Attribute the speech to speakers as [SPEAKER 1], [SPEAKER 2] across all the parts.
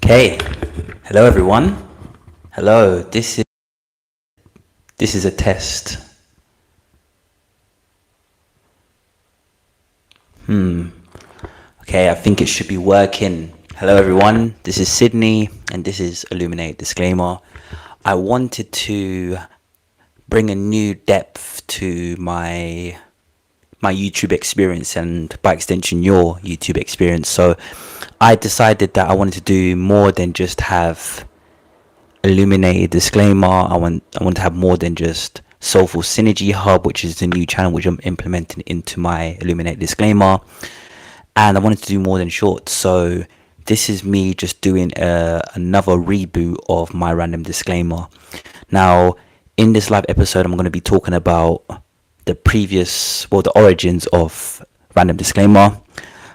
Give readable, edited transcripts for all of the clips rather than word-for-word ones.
[SPEAKER 1] Okay, hello everyone. Hello, this is a test. Okay, I think it should be working. Hello everyone. This is Sydney and this is Illuminate Disclaimer. I wanted to bring a new depth to my YouTube experience and by extension your YouTube experience. So I decided that I wanted to do more than just have Illuminated Disclaimer. I want to have more than just Soulful Synergy Hub, which is the new channel which I'm implementing into my Illuminated Disclaimer. And I wanted to do more than shorts. So this is me just doing another reboot of my random disclaimer. Now, in this live episode, I'm going to be talking about the origins of random disclaimer.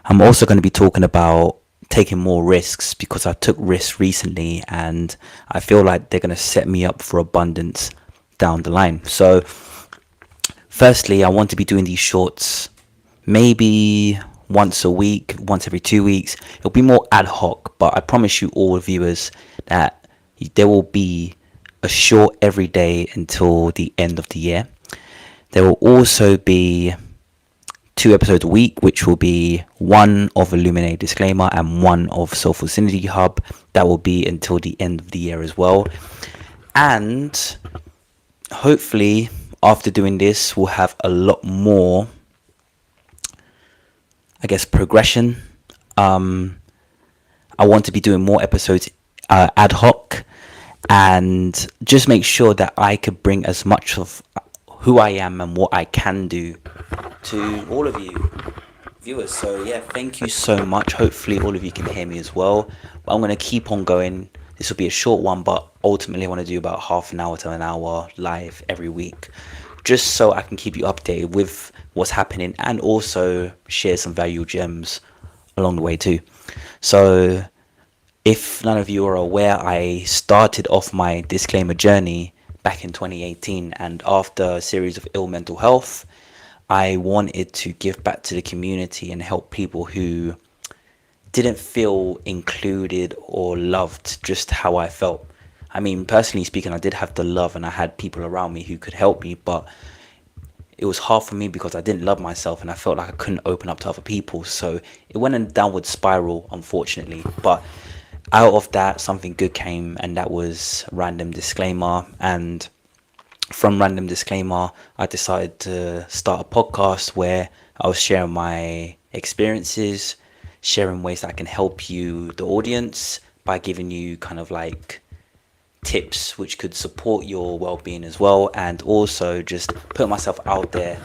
[SPEAKER 1] I'm also going to be talking about taking more risks because I took risks recently and I feel like they're going to set me up for abundance down the line. So firstly, I want to be doing these shorts maybe once a week, once every 2 weeks. It'll be more ad hoc, but I promise you all viewers that there will be a short every day until the end of the year. There will also be 2 episodes a week, which will be one of Illuminate Disclaimer and one of Soulful Synergy Hub. That will be until the end of the year as well. And hopefully, after doing this, we'll have a lot more, progression. I want to be doing more episodes ad hoc and just make sure that I could bring as much of who I am and what I can do to all of you viewers. So yeah, thank you so much. Hopefully all of you can hear me as well. But I'm going to keep on going. This will be a short one, but ultimately I want to do about half an hour to an hour live every week, just so I can keep you updated with what's happening and also share some valuable gems along the way too. So if none of you are aware, I started off my disclaimer journey back in 2018, and after a series of ill mental health, I wanted to give back to the community and help people who didn't feel included or loved just how I felt. I mean, personally speaking, I did have the love and I had people around me who could help me, but it was hard for me because I didn't love myself and I felt like I couldn't open up to other people. So it went in a downward spiral, unfortunately. But out of that, something good came, and that was Random Disclaimer. And from Random Disclaimer, I decided to start a podcast where I was sharing my experiences, sharing ways that I can help you, the audience, by giving you kind of like tips which could support your well-being as well, and also just put myself out there.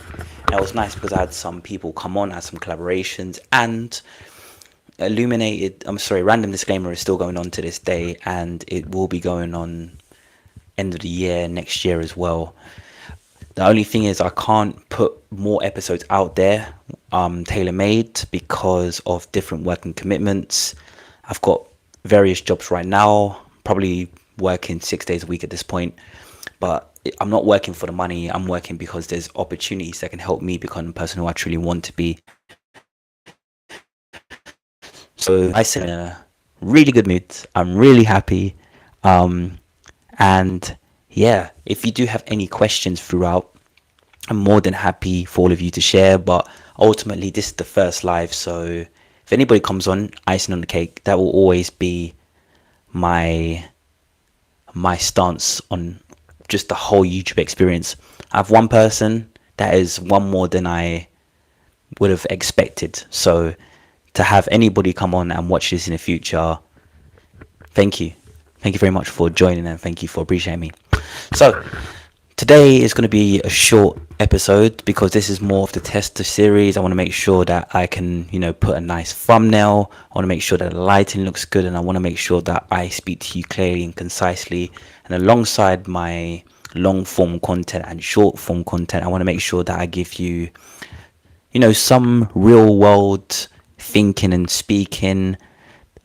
[SPEAKER 1] And it was nice because I had some people come on, I had some collaborations, and Random Disclaimer is still going on to this day, and it will be going on end of the year next year as well. The only thing is I can't put more episodes out there tailor-made because of different working commitments. I've got various jobs right now, probably working 6 days a week at this point, but I'm not working for the money. I'm working because there's opportunities that can help me become the person who I truly want to be. So I said, in a really good mood. I'm really happy. And yeah, if you do have any questions throughout, I'm more than happy for all of you to share. But ultimately, this is the first live. So if anybody comes on, icing on the cake, that will always be my stance on just the whole YouTube experience. I have one person, that is one more than I would have expected. So to have anybody come on and watch this in the future, thank you. Thank you very much for joining and thank you for appreciating me. So today is going to be a short episode because this is more of the tester series. I want to make sure that I can, put a nice thumbnail. I want to make sure that the lighting looks good, and I want to make sure that I speak to you clearly and concisely. And alongside my long form content and short form content, I want to make sure that I give you, some real world thinking and speaking,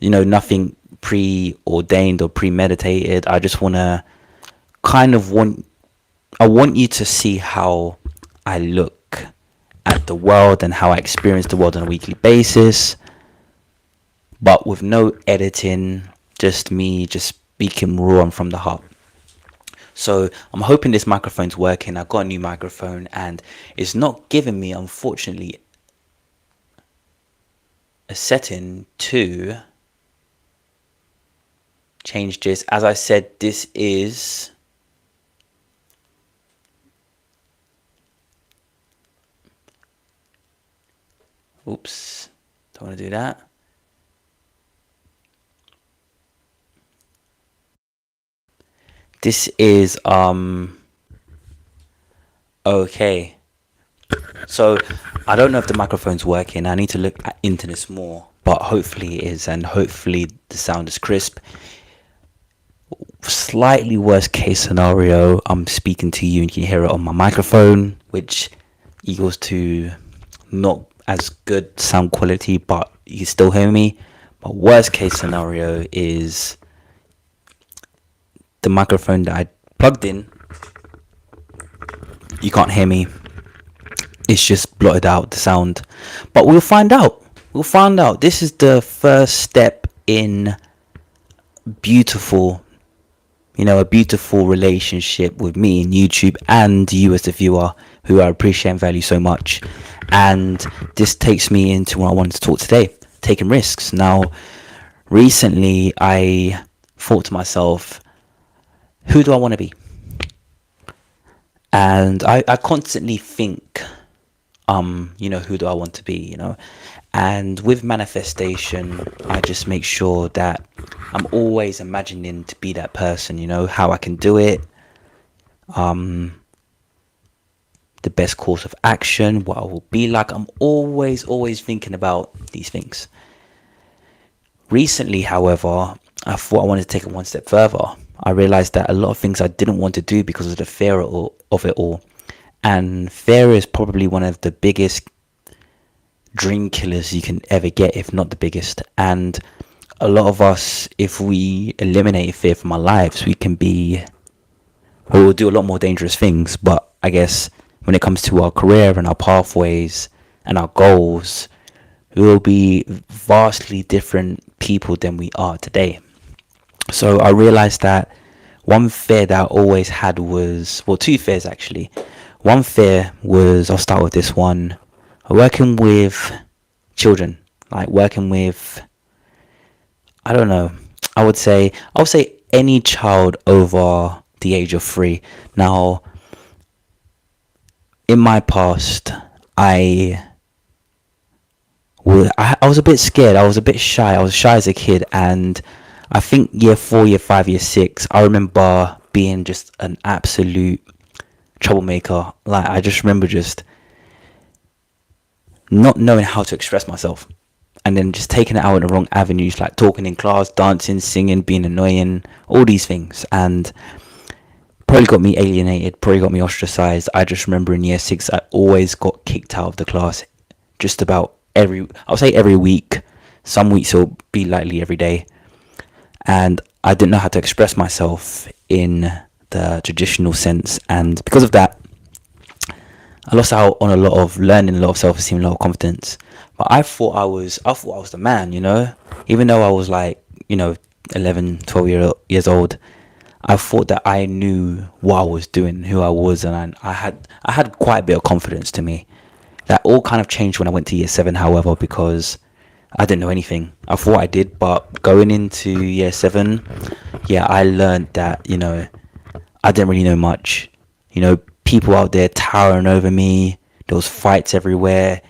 [SPEAKER 1] nothing preordained or premeditated. I just want to I want you to see how I look at the world and how I experience the world on a weekly basis, but with no editing, just me just speaking raw and from the heart. So I'm hoping this microphone's working. I got a new microphone and it's not giving me, unfortunately, a setting to change this. As I said, this is oops, don't want to do that. This is okay. So I don't know if the microphone's working. I need to look into this more, but hopefully it is, and hopefully the sound is crisp. Slightly worst case scenario, I'm speaking to you and you can hear it on my microphone, which equals to not as good sound quality, but you still hear me. But worst case scenario is the microphone that I plugged in, you can't hear me. It's just blotted out the sound. But we'll find out. We'll find out. This is the first step in beautiful, a beautiful relationship with me and YouTube and you as the viewer, who I appreciate and value so much. And this takes me into what I wanted to talk today, taking risks. Now, recently I thought to myself, who do I want to be? And I constantly think, who do I want to be, And with manifestation, I just make sure that I'm always imagining to be that person, how I can do it, the best course of action, what I will be like. I'm always thinking about these things. Recently, however, I thought I wanted to take it one step further. I realized that a lot of things I didn't want to do because of the fear of it all. And fear is probably one of the biggest dream killers you can ever get, if not the biggest. And a lot of us, if we eliminate fear from our lives, we will do a lot more dangerous things. But I guess when it comes to our career and our pathways and our goals, we will be vastly different people than we are today. So I realized that one fear that I always had was, well, two fears actually. One fear was, I'll start with this one, working with children, like working with, I don't know, I would say any child over the age of 3. Now, in my past, I was a bit scared. I was a bit shy. I was shy as a kid, and I think year 4, year 5, year 6, I remember being just an absolute troublemaker. Like, I just remember just not knowing how to express myself, and then just taking it out in the wrong avenues, like talking in class, dancing, singing, being annoying, all these things, and probably got me alienated, probably got me ostracized. I just remember in year 6, I always got kicked out of the class, just about every week. Some weeks it'll be likely every day. And I didn't know how to express myself in the traditional sense. And because of that, I lost out on a lot of learning, a lot of self-esteem, a lot of confidence. But I thought I was the man, even though I was like, 11, 12 years old. I thought that I knew what I was doing, who I was, and I had quite a bit of confidence to me. That all kind of changed when I went to year 7, however, because I didn't know anything. I thought I did, but going into year 7, yeah, I learned that, I didn't really know much. People out there towering over me. There was fights everywhere.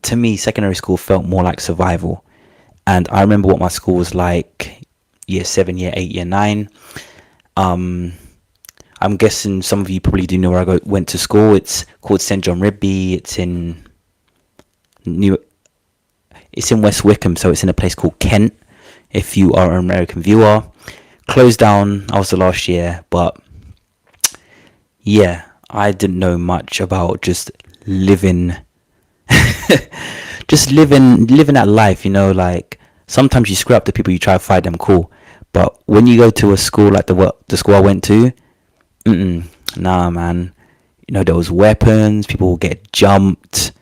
[SPEAKER 1] To me, secondary school felt more like survival. And I remember what my school was like year 7, year 8, year 9. I'm guessing some of you probably do know where I went to school. It's called St. John Rigby. It's in West Wickham, so it's in a place called Kent, if you are an American viewer. Closed down, I was the last year, but yeah, I didn't know much about just living living that life, like sometimes you screw up the people, you try to fight them, cool, but when you go to a school like the school I went to, nah, man. There was weapons, people would get jumped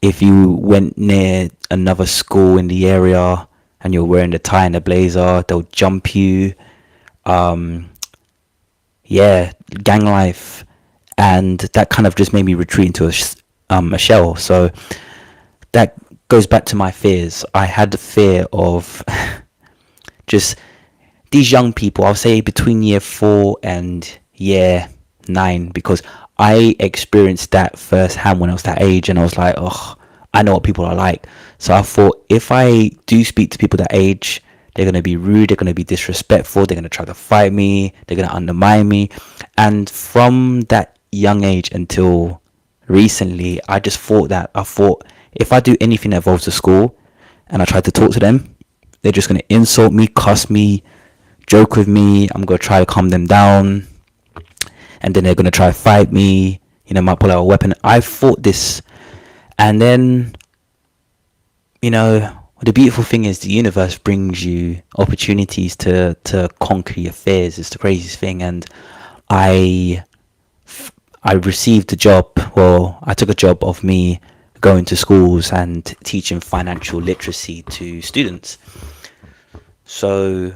[SPEAKER 1] if you went near another school in the area. and you're wearing a tie and a blazer, they'll jump you. Um, yeah, gang life, and that kind of just made me retreat into a shell. So that goes back to my fears. I had the fear of just these young people. I'll say between year 4 and year 9, because I experienced that firsthand when I was that age, and I was like, oh, I know what people are like. So I thought, if I do speak to people that age, they're going to be rude, they're going to be disrespectful, they're going to try to fight me, they're going to undermine me. And from that young age until recently, I thought if I do anything that involves the school and I try to talk to them, they're just going to insult me, cuss me, joke with me. I'm going to try to calm them down, and then they're going to try to fight me, might pull out a weapon. I thought this. And then, the beautiful thing is the universe brings you opportunities to conquer your fears. It's the craziest thing. And I received a job. Well, I took a job of me going to schools and teaching financial literacy to students. So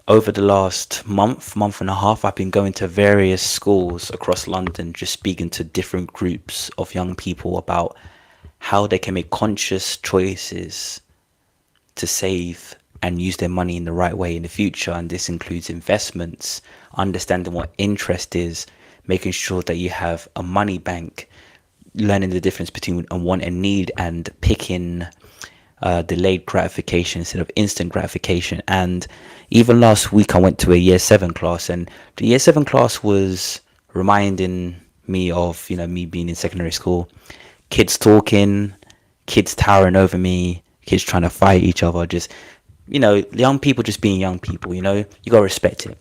[SPEAKER 1] over the last month and a half, I've been going to various schools across London, just speaking to different groups of young people about how they can make conscious choices to save and use their money in the right way in the future. And this includes investments, understanding what interest is, making sure that you have a money bank, learning the difference between a want and need, and picking delayed gratification instead of instant gratification. And even last week I went to a year 7 class, and the year 7 class was reminding me of me being in secondary school. Kids talking, kids towering over me, kids trying to fight each other, just young people just being young people. You gotta respect it.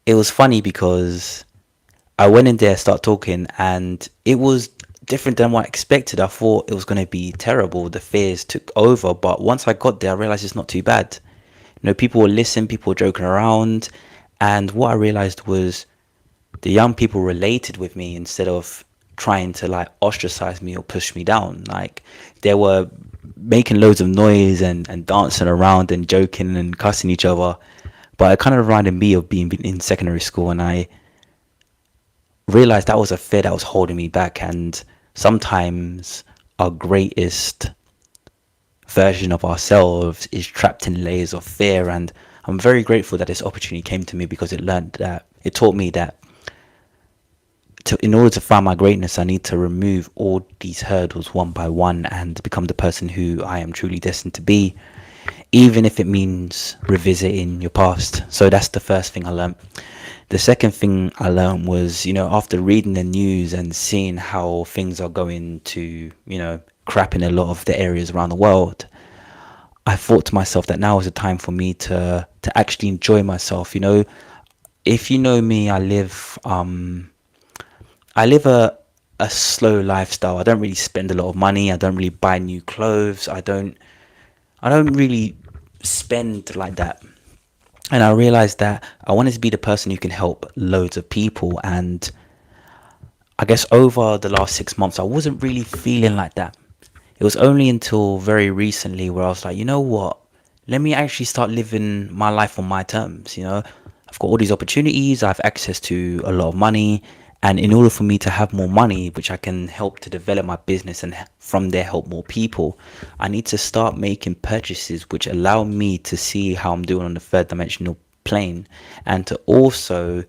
[SPEAKER 1] It was funny because I went in there, start talking, and it was different than what I expected. I thought it was going to be terrible. The fears took over, but once I got there, I realized it's not too bad. People were listening, people were joking around, and what I realized was the young people related with me instead of trying to like ostracize me or push me down. Like, they were making loads of noise and dancing around and joking and cussing each other. But it kind of reminded me of being in secondary school, and I realized that was a fear that was holding me back. And sometimes our greatest version of ourselves is trapped in layers of fear. And I'm very grateful that this opportunity came to me, because it taught me that in order to find my greatness, I need to remove all these hurdles one by one and become the person who I am truly destined to be, even if it means revisiting your past. So that's the first thing I learned. The second thing I learned was, after reading the news and seeing how things are going to, crap in a lot of the areas around the world, I thought to myself that now is a time for me to actually enjoy myself. If you know me, I live a slow lifestyle. I don't really spend a lot of money. I don't really buy new clothes. I don't really spend like that. And I realized that I wanted to be the person who can help loads of people. And I guess over the last 6 months, I wasn't really feeling like that. It was only until very recently where I was like, you know what? Let me actually start living my life on my terms. I've got all these opportunities. I have access to a lot of money. And in order for me to have more money, which I can help to develop my business and from there help more people, I need to start making purchases which allow me to see how I'm doing on the third dimensional plane, and to also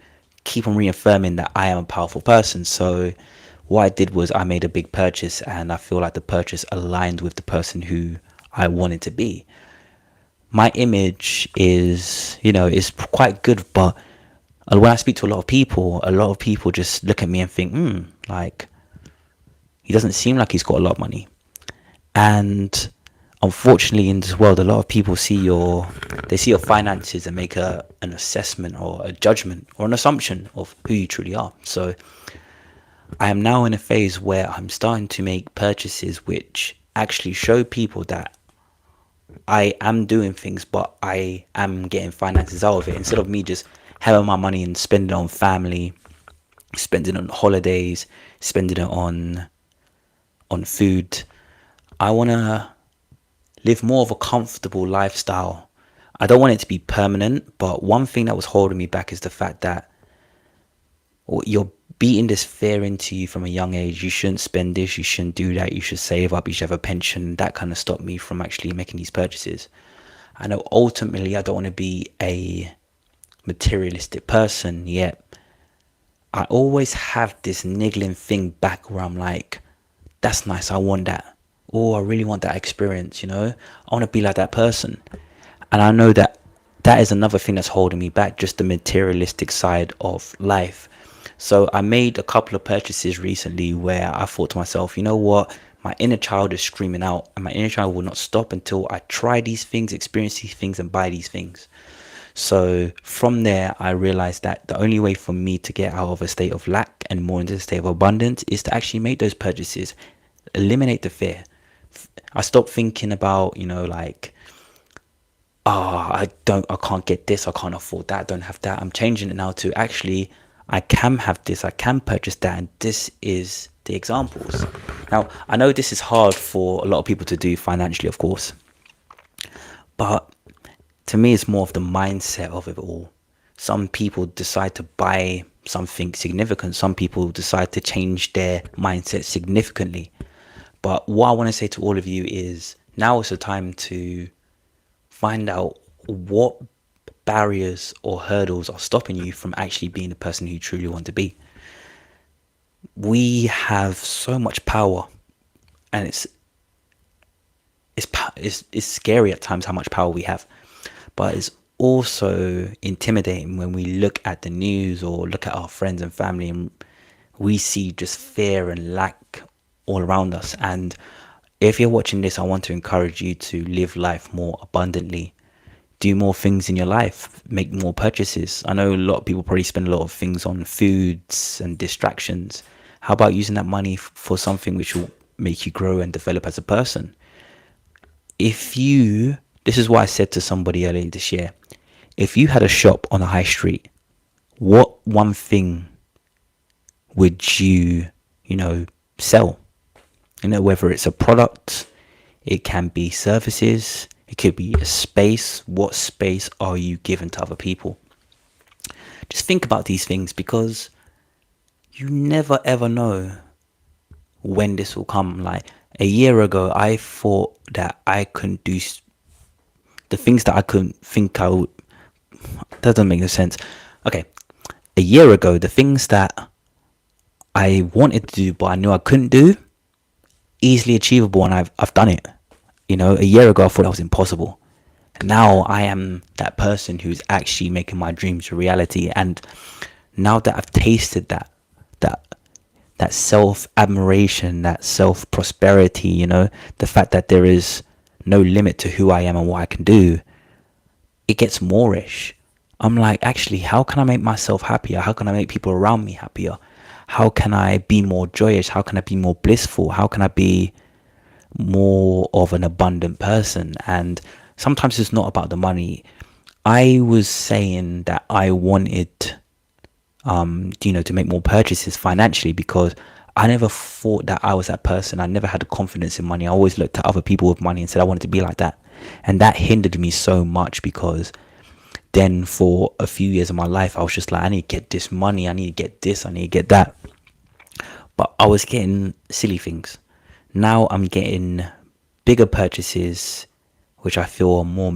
[SPEAKER 1] keep on reaffirming that I am a powerful person. So what I did was I made a big purchase, and I feel like the purchase aligned with the person who I wanted to be. My image is quite good, but when I speak to a lot of people just look at me and think, like, he doesn't seem like he's got a lot of money. And unfortunately, in this world, a lot of people see your finances and make an assessment or a judgment or an assumption of who you truly are. So I am now in a phase where I'm starting to make purchases which actually show people that I am doing things, but I am getting finances out of it, instead of me just having my money and spending it on family, spending it on holidays, spending it on food. I want to live more of a comfortable lifestyle. I don't want it to be permanent, but one thing that was holding me back is the fact that you're beating this fear into you from a young age. You shouldn't spend this, you shouldn't do that, you should save up, you should have a pension. That kind of stopped me from actually making these purchases. I know ultimately I don't want to be a materialistic person, yet I always have this niggling thing back where I'm like, that's nice, I want that. Oh, I really want that experience, I want to be like that person. And I know that that is another thing that's holding me back, just the materialistic side of life. So I made a couple of purchases recently where I thought to myself, you know what? My inner child is screaming out, and my inner child will not stop until I try these things, experience these things, and buy these things. So from there, I realized that the only way for me to get out of a state of lack and more into a state of abundance is to actually make those purchases, eliminate the fear. I stopped thinking about, like, I can't get this, I can't afford that, I don't have that. I'm changing it now to actually, I can have this, I can purchase that, and this is the examples. Now, I know this is hard for a lot of people to do financially, of course, but to me, it's more of the mindset of it all. Some people decide to buy something significant. Some people decide to change their mindset significantly. But what I want to say to all of you is now is the time to find out what barriers or hurdles are stopping you from actually being the person who you truly want to be. We have so much power, and it's scary at times how much power we have. But it's also intimidating when we look at the news or look at our friends and family and we see just fear and lack all around us. And if you're watching this, I want to encourage you to live life more abundantly. Do more things in your life, make more purchases. I know a lot of people probably spend a lot of things on foods and distractions. How about using that money for something which will make you grow and develop as a person? This is what I said to somebody earlier this year. If you had a shop on a high street, what one thing would you sell? Whether it's a product, it can be services, it could be a space. What space are you giving to other people? Just think about these things, because you never ever know when this will come. Like a year ago, I thought that I couldn't do the things that I couldn't think I would. That doesn't make no sense. Okay, a year ago, the things that I wanted to do but I knew I couldn't do, easily achievable, and I've done it. A year ago I thought that was impossible. Now I am that person who's actually making my dreams a reality. And now that I've tasted that self admiration, that self prosperity, the fact that there is no limit to who I am and what I can do, it gets moreish. I'm like, actually, how can I make myself happier? How can I make people around me happier? How can I be more joyous? How can I be more blissful? How can I be more of an abundant person? And sometimes it's not about the money. I was saying that I wanted to make more purchases financially because I never thought that I was that person. I never had the confidence in money. I always looked at other people with money and said I wanted to be like that. And that hindered me so much, because then for a few years of my life, I was just like, I need to get this money. I need to get this. I need to get that. But I was getting silly things. Now I'm getting bigger purchases, which I feel are more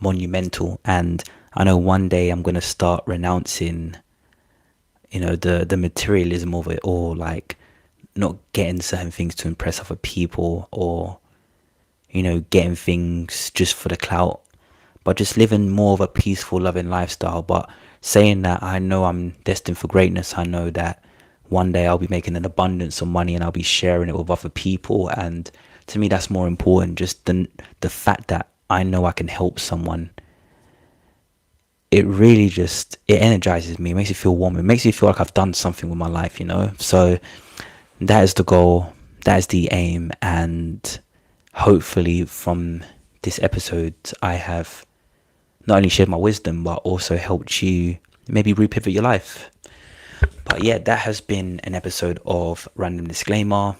[SPEAKER 1] monumental. And I know one day I'm going to start renouncing, the materialism of it all, like not getting certain things to impress other people, or, getting things just for the clout, but just living more of a peaceful, loving lifestyle. But saying that, I know I'm destined for greatness. I know that one day I'll be making an abundance of money and I'll be sharing it with other people. And to me, that's more important. Just the fact that I know I can help someone. It really it energizes me. It makes me feel warm. It makes me feel like I've done something with my life, So that is the goal. That is the aim. And hopefully from this episode, I have not only shared my wisdom, but also helped you maybe repivot your life. But yeah, that has been an episode of Random Disclaimer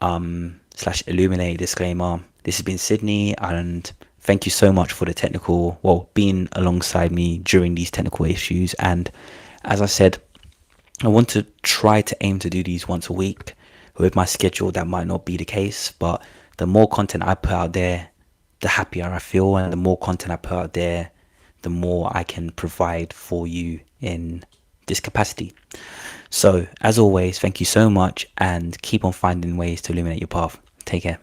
[SPEAKER 1] / Illuminate Disclaimer. This has been Sydney, and thank you so much for the technical, well, being alongside me during these technical issues. And as I said, I want to try to aim to do these once a week. With my schedule, that might not be the case, but the more content I put out there, the happier I feel, and the more content I put out there, the more I can provide for you in this capacity. So, as always, thank you so much, and keep on finding ways to illuminate your path. Take care.